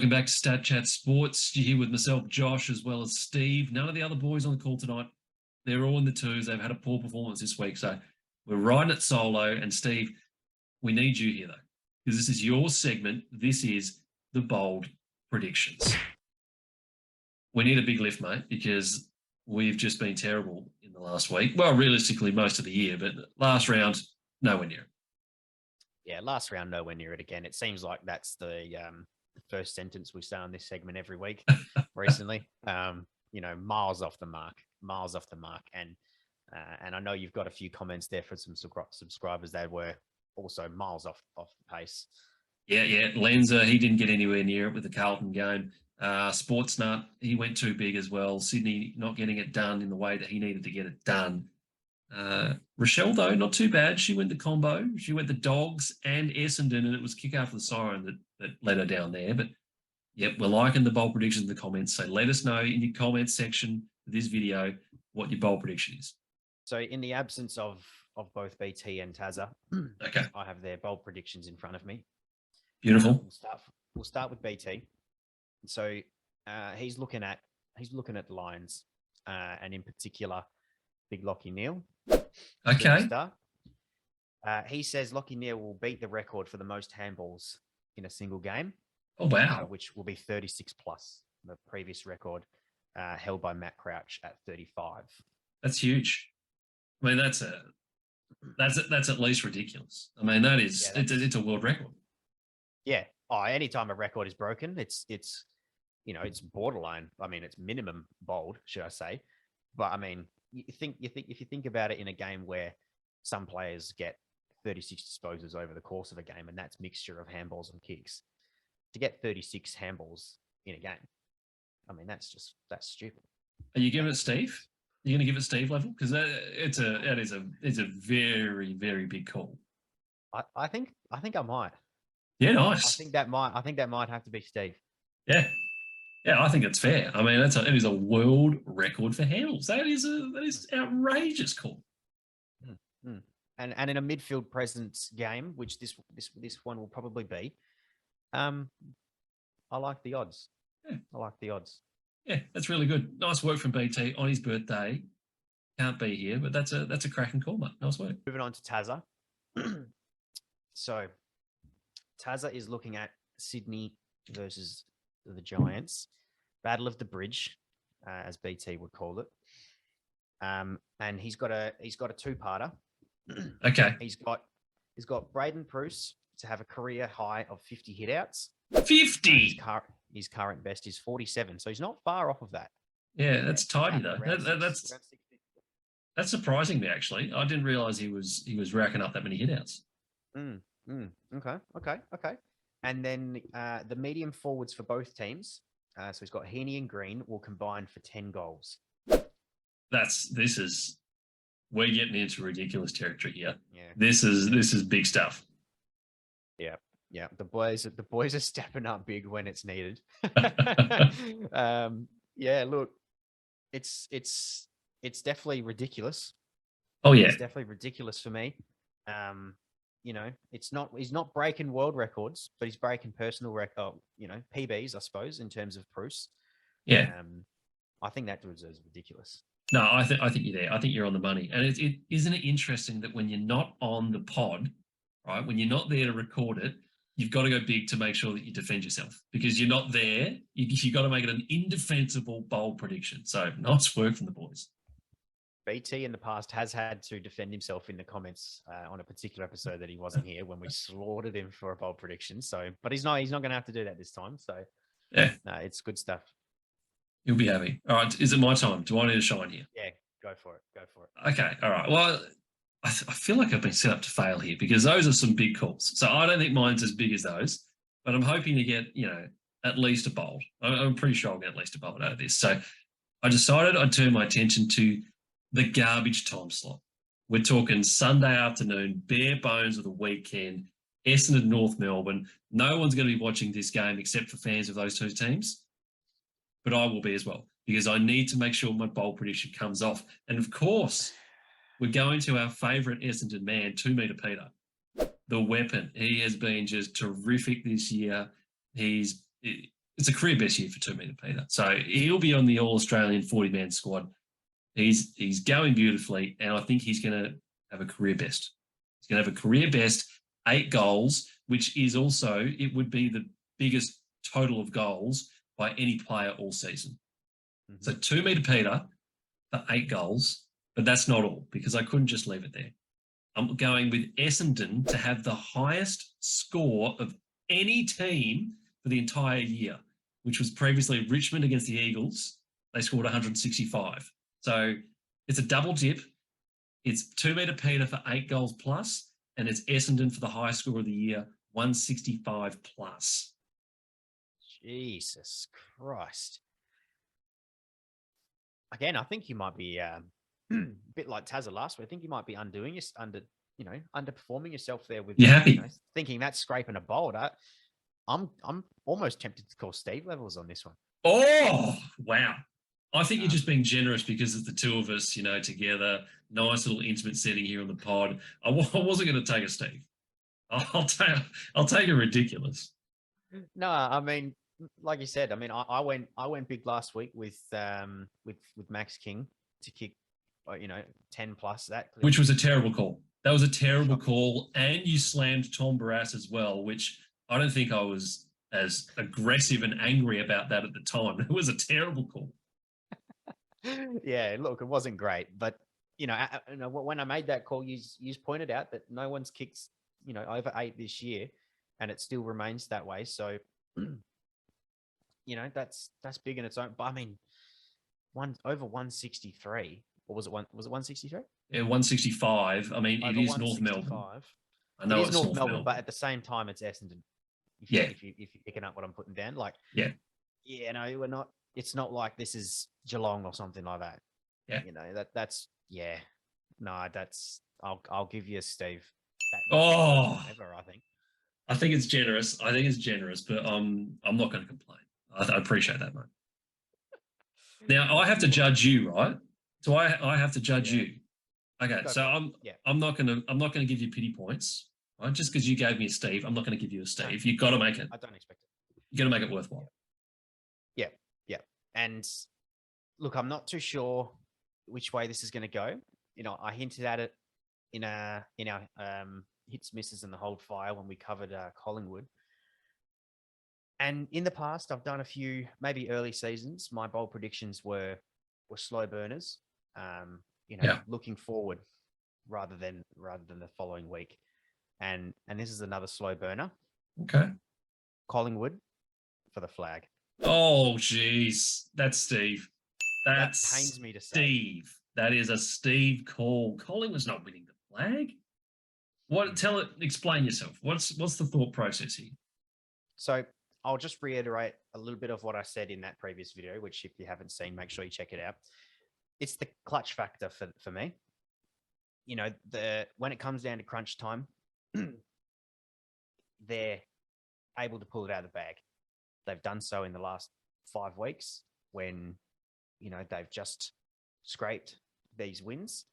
Welcome back to Stat Chat Sports. You're here with myself, Josh, as well as Steve. None of the other boys on the call tonight. They're all in the twos. They've had a poor performance this week. So we're riding it solo. And Steve, we need you here, though, because this is your segment. This is the bold predictions. We need a big lift, mate, because we've just been terrible in the last week. Well, realistically, most of the year, but last round, nowhere near it. Yeah, last round, nowhere near it again. It seems like that's the first sentence we say on this segment every week recently. Miles off the mark. And I know you've got a few comments there for some subscribers that were also miles off the pace. Yeah. Lenza, he didn't get anywhere near it with the Carlton game. Sportsnut, he went too big as well. Sydney not getting it done in the way that he needed to get it done. Rochelle, though, not too bad. She went the combo. She went the Dogs and Essendon, and it was kick after the siren that led her down there. But, yep, we're liking the bold predictions in the comments. So let us know in your comments section of this video what your bold prediction is. So in the absence of both BT and Tazza, okay, I have their bold predictions in front of me. Beautiful. We'll start with BT. So he's looking at the Lions, and in particular, Big Lockie Neal. Okay. He says Lockie Neal will beat the record for the most handballs in a single game. Oh, wow. Which will be 36 plus the previous record held by Matt Crouch at 35. That's huge. I mean, that's at least ridiculous. I mean, it's a world record. Yeah. Oh, anytime a record is broken, it's borderline. I mean, it's minimum bold, should I say? But I mean, if you think about it in a game where some players get 36 disposals over the course of a game, and that's mixture of handballs and kicks, to get 36 handballs in a game, I mean, that's stupid. Are you giving it Steve? Are you going to give it Steve level? Because it's a very, very big call. I think I might. Yeah, nice. I think that might have to be Steve. Yeah, I think it's fair. I mean, it is a world record for handles. That is outrageous call. And in a midfield presence game, which this one will probably be, I like the odds. Yeah. I like the odds. Yeah, that's really good. Nice work from BT on his birthday. Can't be here, but that's a cracking call, mate. Nice work. Moving on to Tazza. So Tazza is looking at Sydney versus the Giants, Battle of the Bridge, as BT would call it. And he's got a two-parter. Okay. He's got Braden Bruce to have a career high of 50 hitouts. 50. His current best is 47, so he's not far off of that. Yeah, that's tidy though. That's surprising me actually. I didn't realize he was racking up that many hitouts. Okay. And then the medium forwards for both teams. So he's got Heaney and Green will combine for 10 goals. We're getting into ridiculous territory here. Yeah. This is big stuff. Yeah. The boys are stepping up big when it's needed. Yeah, look, it's definitely ridiculous. Oh yeah. It's definitely ridiculous for me. He's not breaking world records, but he's breaking personal record, PBs, I suppose, in terms of Bruce. Yeah. I think that is ridiculous. No, I think you're there. I think you're on the money. And isn't it interesting that when you're not on the pod, right, when you're not there to record it, you've got to go big to make sure that you defend yourself because you're not there. You've got to make it an indefensible, bold prediction. So nice work from the boys. BT in the past has had to defend himself in the comments on a particular episode that he wasn't here when we slaughtered him for a bold prediction. So, but he's not going to have to do that this time. So, yeah, it's good stuff. You'll be happy. All right, is it my time? Do I need to shine here? Yeah, go for it. Okay, all right. Well, I feel like I've been set up to fail here because those are some big calls. So I don't think mine's as big as those, but I'm hoping to get at least a bold. I'm pretty sure I'll get at least a bold out of this. So I decided I'd turn my attention to the garbage time slot. We're talking Sunday afternoon, bare bones of the weekend, Essendon, North Melbourne. No one's going to be watching this game except for fans of those two teams, but I will be as well because I need to make sure my bold prediction comes off. And of course, we're going to our favourite Essendon man, 2 Metre Peter, the weapon. He has been just terrific this year. He's it's a career best year for 2 metre Peter. So he'll be on the All-Australian 40-man squad. He's going beautifully, and I think he's going to have a career best. He's going to have a career best, 8 goals, which is also, it would be the biggest total of goals by any player all season. Mm-hmm. So 2 metre Peter for 8 goals, but that's not all, because I couldn't just leave it there. I'm going with Essendon to have the highest score of any team for the entire year, which was previously Richmond against the Eagles. They scored 165. So it's a double dip. It's 2 metre Peter for 8 goals plus, and it's Essendon for the highest score of the year, 165 plus. Jesus Christ. Again, I think you might be a bit like Tazza last week. I think you might be underperforming yourself there with thinking that's scraping a bold. I'm almost tempted to call Steve levels on this one. Oh, wow. I think you're just being generous because it's the two of us, together. Nice little intimate setting here on the pod. I wasn't going to take a Steve. I'll take a ridiculous. No, I mean, like you said, I mean, I went big last week with Max King to kick, 10 plus that. Which was a terrible call. That was a terrible call, and you slammed Tom Barras as well, which I don't think I was as aggressive and angry about that at the time. It was a terrible call. Yeah, look, it wasn't great, but when I made that call, you pointed out that no one's kicked, over 8 this year, and it still remains that way. So, that's big in its own. But I mean, over 163, or was it 163? Yeah, 165. I mean, it is North Melbourne. I know it's North Melbourne, but at the same time, it's Essendon. If you're picking up what I'm putting down, we're not. It's not like this is Geelong or something like that. Yeah, that's. I'll give you a Steve. Ever, I think it's generous. But I'm not going to complain. I appreciate that, mate. Now I have to judge you, right? So I have to judge you. Okay, so I'm not gonna give you pity points, right? Just because you gave me a Steve, I'm not going to give you a Steve. No, you've got to make it. I don't expect it. You got to make it worthwhile. Yeah. And look, I'm not too sure which way this is going to go. I hinted at it in our hits, misses, and the hold fire when we covered Collingwood. And in the past, I've done a few, maybe early seasons. My bold predictions were slow burners. Looking forward rather than the following week. And this is another slow burner. Okay. Collingwood for the flag. Oh, geez. That's Steve. That pains me to say. Steve. That is a Steve call. Collingwood's not winning the flag. Explain yourself. What's the thought process here? So I'll just reiterate a little bit of what I said in that previous video, which if you haven't seen, make sure you check it out. It's the clutch factor for me. When it comes down to crunch time, they're able to pull it out of the bag. They've done so in the last 5 weeks when, they've just scraped these wins.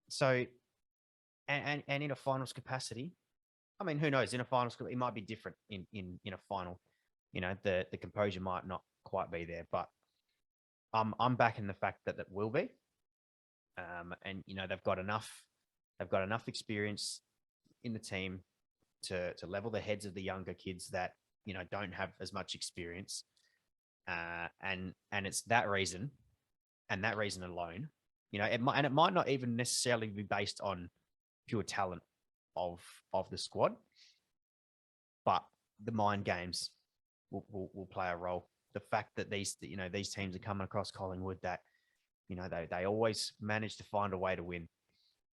So, and in a finals capacity, I mean, who knows? In a finals, it might be different in a final. The composure might not quite be there, but I'm backing the fact that it will be. And they've got enough experience in the team to level the heads of the younger kids that don't have as much experience. And it's that reason, and that reason alone. It might not even necessarily be based on pure talent of the squad, but the mind games will play a role. The fact that these teams are coming across Collingwood that they always manage to find a way to win.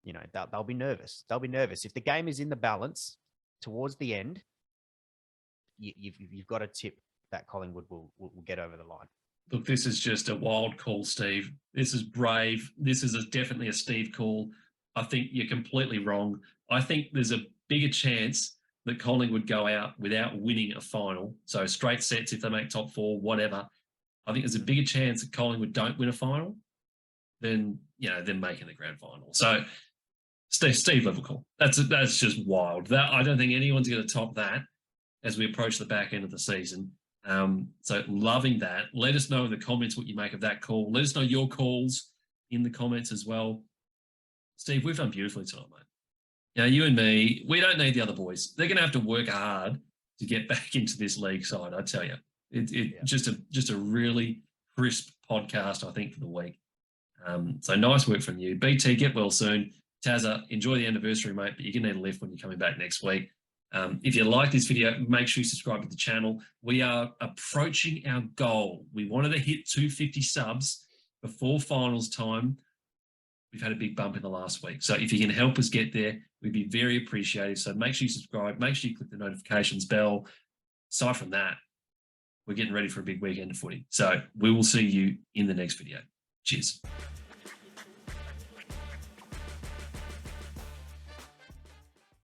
They'll be nervous. If the game is in the balance towards the end, you've got to tip that Collingwood will get over the line. Look, this is just a wild call, Steve. This is brave. This is definitely a Steve call. I think you're completely wrong. I think there's a bigger chance that Collingwood go out without winning a final. So straight sets if they make top 4, whatever. I think there's a bigger chance that Collingwood don't win a final than them making the grand final. So Steve level call. That's just wild. That I don't think anyone's going to top that. as we approach the back end of the season. So loving that. Let us know in the comments what you make of that call. Let us know your calls in the comments as well. Steve, we've done beautifully tonight, mate. Now, you and me, we don't need the other boys. They're going to have to work hard to get back into this league side, I tell you. Just a really crisp podcast, I think, for the week. So nice work from you. BT, get well soon. Tazza, enjoy the anniversary, mate, but you're going to need a lift when you're coming back next week. If you like this video, make sure you subscribe to the channel. We are approaching our goal. We wanted to hit 250 subs before finals time. We've had a big bump in the last week. So if you can help us get there, we'd be very appreciative. So make sure you subscribe. Make sure you click the notifications bell. Aside from that, we're getting ready for a big weekend of footy. So we will see you in the next video. Cheers.